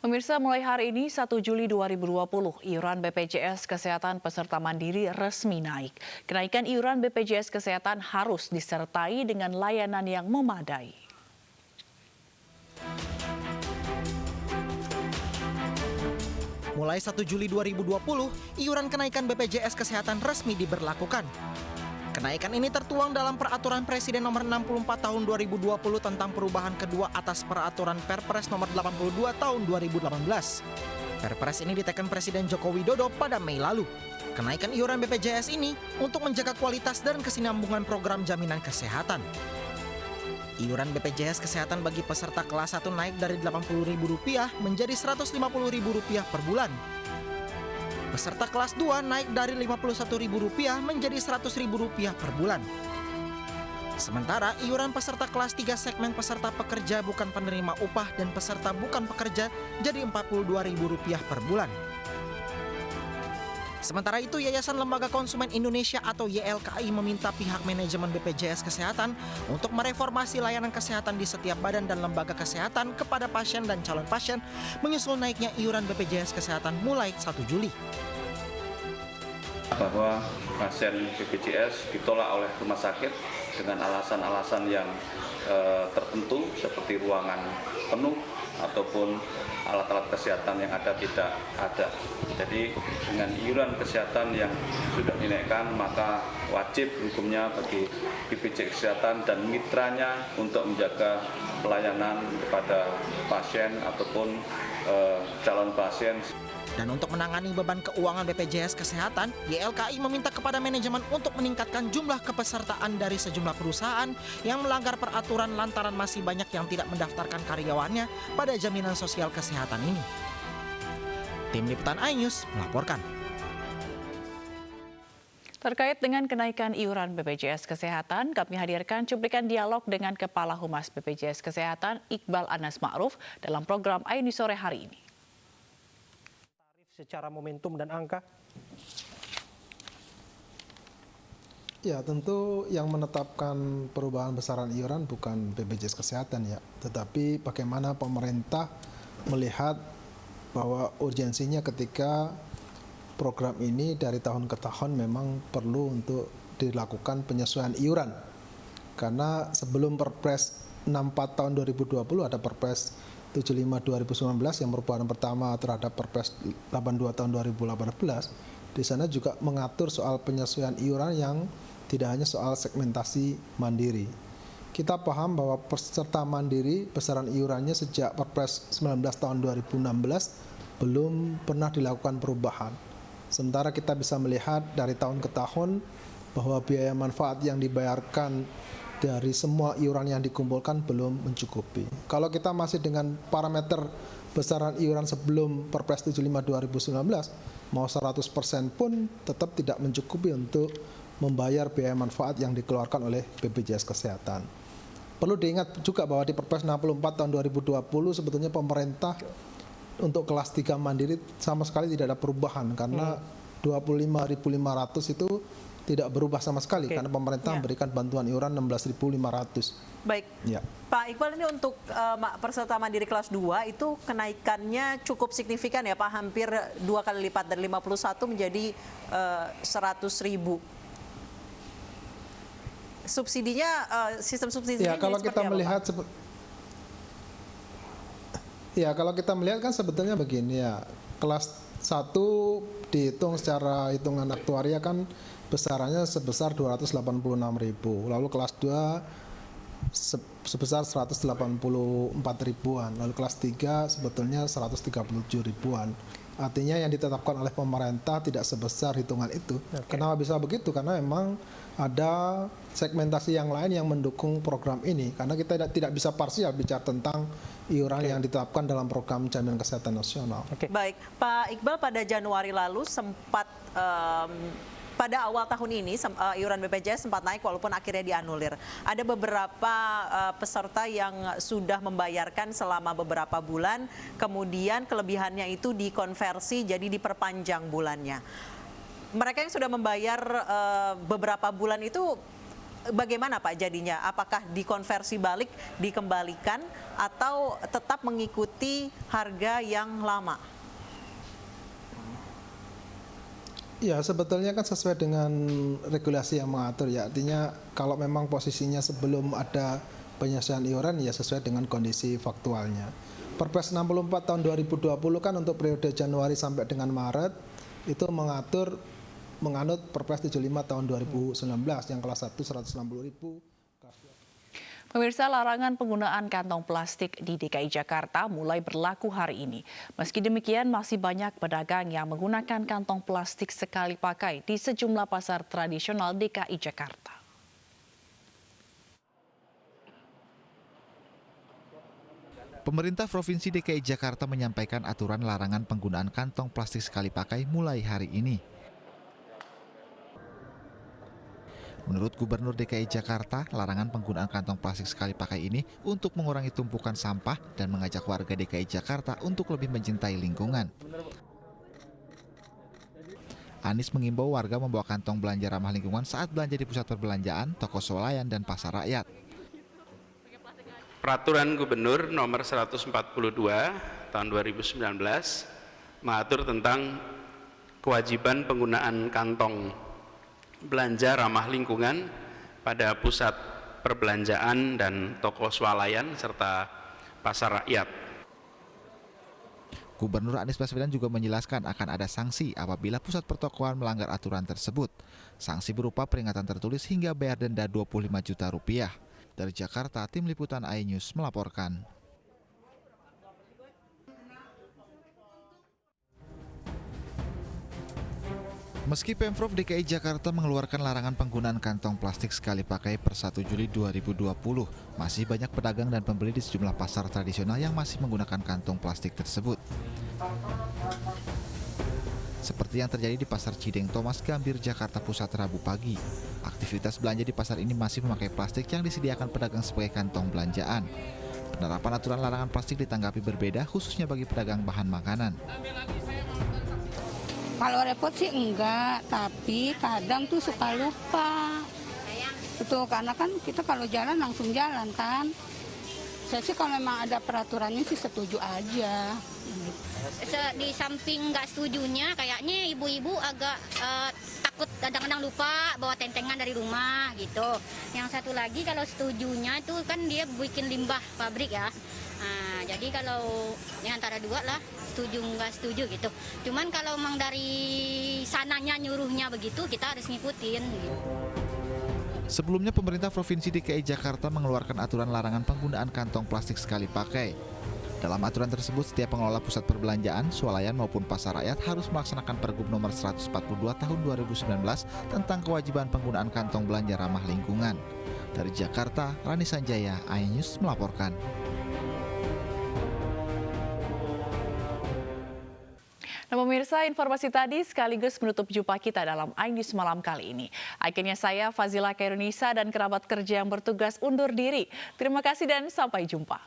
Pemirsa, mulai hari ini 1 Juli 2020, iuran BPJS Kesehatan peserta mandiri resmi naik. Kenaikan iuran BPJS Kesehatan harus disertai dengan layanan yang memadai. Mulai 1 Juli 2020, iuran kenaikan BPJS Kesehatan resmi diberlakukan. Kenaikan ini tertuang dalam Peraturan Presiden Nomor 64 Tahun 2020 tentang perubahan kedua atas Peraturan Perpres Nomor 82 Tahun 2018. Perpres ini diteken Presiden Joko Widodo pada Mei lalu. Kenaikan iuran BPJS ini untuk menjaga kualitas dan kesinambungan program jaminan kesehatan. Iuran BPJS Kesehatan bagi peserta kelas 1 naik dari Rp80.000 menjadi Rp150.000 per bulan. Peserta kelas 2 naik dari Rp51.000 menjadi Rp100.000 per bulan. Sementara iuran peserta kelas 3 segmen peserta pekerja bukan penerima upah dan peserta bukan pekerja jadi Rp42.000 per bulan. Sementara itu, Yayasan Lembaga Konsumen Indonesia atau YLKI meminta pihak manajemen BPJS Kesehatan untuk mereformasi layanan kesehatan di setiap badan dan lembaga kesehatan kepada pasien dan calon pasien menyusul naiknya iuran BPJS Kesehatan mulai 1 Juli. Bahwa pasien BPJS ditolak oleh rumah sakit dengan alasan-alasan yang tertentu seperti ruangan penuh ataupun alat-alat kesehatan yang ada tidak ada. Jadi dengan iuran kesehatan yang sudah dinaikkan, maka wajib hukumnya bagi BPJS Kesehatan dan mitranya untuk menjaga pelayanan kepada pasien ataupun calon pasien. Dan untuk menangani beban keuangan BPJS Kesehatan, YLKI meminta kepada manajemen untuk meningkatkan jumlah kepesertaan dari sejumlah perusahaan yang melanggar peraturan lantaran masih banyak yang tidak mendaftarkan karyawannya pada jaminan sosial kesehatan ini. Tim Liputan iNews melaporkan. Terkait dengan kenaikan iuran BPJS Kesehatan, kami hadirkan cuplikan dialog dengan Kepala Humas BPJS Kesehatan Iqbal Anas Ma'ruf dalam program iNews sore hari ini. Secara momentum dan angka? Ya, tentu yang menetapkan perubahan besaran iuran bukan BPJS Kesehatan ya, tetapi bagaimana pemerintah melihat bahwa urgensinya ketika program ini dari tahun ke tahun memang perlu untuk dilakukan penyesuaian iuran. Karena sebelum Perpres 64 tahun 2020 ada Perpres 75 2019 yang merupakan pertama terhadap Perpres 82 tahun 2018. Di sana juga mengatur soal penyesuaian iuran yang tidak hanya soal segmentasi mandiri. Kita paham bahwa peserta mandiri besaran iurannya sejak Perpres 19 tahun 2016 belum pernah dilakukan perubahan. Sementara kita bisa melihat dari tahun ke tahun bahwa biaya manfaat yang dibayarkan dari semua iuran yang dikumpulkan belum mencukupi. Kalau kita masih dengan parameter besaran iuran sebelum Perpres 75 2019, mau 100% pun tetap tidak mencukupi untuk membayar biaya manfaat yang dikeluarkan oleh BPJS Kesehatan. Perlu diingat juga bahwa di Perpres 64 tahun 2020 sebetulnya pemerintah untuk kelas 3 mandiri sama sekali tidak ada perubahan karena 25.500 itu tidak berubah sama sekali karena pemerintah memberikan bantuan iuran 16.500. Baik, Pak Iqbal, ini untuk peserta mandiri kelas 2 itu kenaikannya cukup signifikan ya Pak, hampir 2 kali lipat dari 51 menjadi 100.000. Subsidinya, sistem subsidinya kalau kita melihat kalau kita melihat kan sebetulnya begini ya, kelas 1 dihitung secara hitungan aktuaria kan besarannya sebesar 286.000, lalu kelas 2 sebesar 184.000-an, lalu kelas 3 sebetulnya 137.000-an. Artinya yang ditetapkan oleh pemerintah tidak sebesar hitungan itu. Kenapa bisa begitu? Karena memang ada segmentasi yang lain yang mendukung program ini. Karena kita tidak bisa parsial bicara tentang iuran yang ditetapkan dalam program jaminan kesehatan nasional. Baik, Pak Iqbal, pada Januari lalu sempat pada awal tahun ini iuran BPJS sempat naik walaupun akhirnya dianulir. Ada beberapa peserta yang sudah membayarkan selama beberapa bulan, kemudian kelebihannya itu dikonversi jadi diperpanjang bulannya. Mereka yang sudah membayar beberapa bulan itu bagaimana Pak jadinya? Apakah dikonversi balik, dikembalikan, atau tetap mengikuti harga yang lama? Ya, sebetulnya kan sesuai dengan regulasi yang mengatur ya. Artinya kalau memang posisinya sebelum ada penyesuaian iuran ya sesuai dengan kondisi faktualnya. Perpres 64 tahun 2020 kan untuk periode Januari sampai dengan Maret itu menganut Perpres 75 tahun 2019 yang kelas 1 160.000. Pemirsa, larangan penggunaan kantong plastik di DKI Jakarta mulai berlaku hari ini. Meski demikian, masih banyak pedagang yang menggunakan kantong plastik sekali pakai di sejumlah pasar tradisional DKI Jakarta. Pemerintah Provinsi DKI Jakarta menyampaikan aturan larangan penggunaan kantong plastik sekali pakai mulai hari ini. Menurut Gubernur DKI Jakarta, larangan penggunaan kantong plastik sekali pakai ini untuk mengurangi tumpukan sampah dan mengajak warga DKI Jakarta untuk lebih mencintai lingkungan. Anies mengimbau warga membawa kantong belanja ramah lingkungan saat belanja di pusat perbelanjaan, toko swalayan, dan pasar rakyat. Peraturan Gubernur nomor 142 tahun 2019 mengatur tentang kewajiban penggunaan kantong belanja ramah lingkungan pada pusat perbelanjaan dan toko swalayan serta pasar rakyat. Gubernur Anies Baswedan juga menjelaskan akan ada sanksi apabila pusat pertokoan melanggar aturan tersebut. Sanksi berupa peringatan tertulis hingga bayar denda 25 juta rupiah. Dari Jakarta, Tim Liputan iNews melaporkan. Meski Pemprov DKI Jakarta mengeluarkan larangan penggunaan kantong plastik sekali pakai per 1 Juli 2020, masih banyak pedagang dan pembeli di sejumlah pasar tradisional yang masih menggunakan kantong plastik tersebut. Seperti yang terjadi di Pasar Cideng Thomas Gambir, Jakarta Pusat Rabu pagi. Aktivitas belanja di pasar ini masih memakai plastik yang disediakan pedagang sebagai kantong belanjaan. Penerapan aturan larangan plastik ditanggapi berbeda, khususnya bagi pedagang bahan makanan. Kalau repot sih enggak, tapi kadang tuh suka lupa. Itu karena kan kita kalau jalan langsung jalan kan. Saya sih kalau memang ada peraturannya sih setuju aja. Di samping nggak setujunya, kayaknya ibu-ibu agak takut kadang-kadang lupa bawa tentengan dari rumah gitu. Yang satu lagi kalau setujunya itu kan dia bikin limbah pabrik ya. Nah, jadi kalau ini antara dua lah, setuju nggak setuju gitu. Cuman kalau memang dari sananya nyuruhnya begitu, kita harus ngikutin. Gitu. Sebelumnya pemerintah Provinsi DKI Jakarta mengeluarkan aturan larangan penggunaan kantong plastik sekali pakai. Dalam aturan tersebut, setiap pengelola pusat perbelanjaan, swalayan maupun pasar rakyat harus melaksanakan Pergub nomor 142 tahun 2019 tentang kewajiban penggunaan kantong belanja ramah lingkungan. Dari Jakarta, Rani Sanjaya, iNews melaporkan. Nah pemirsa, informasi tadi sekaligus menutup jumpa kita dalam iNews malam kali ini. Akhirnya saya, Fazila Kairunisa, dan kerabat kerja yang bertugas undur diri. Terima kasih dan sampai jumpa.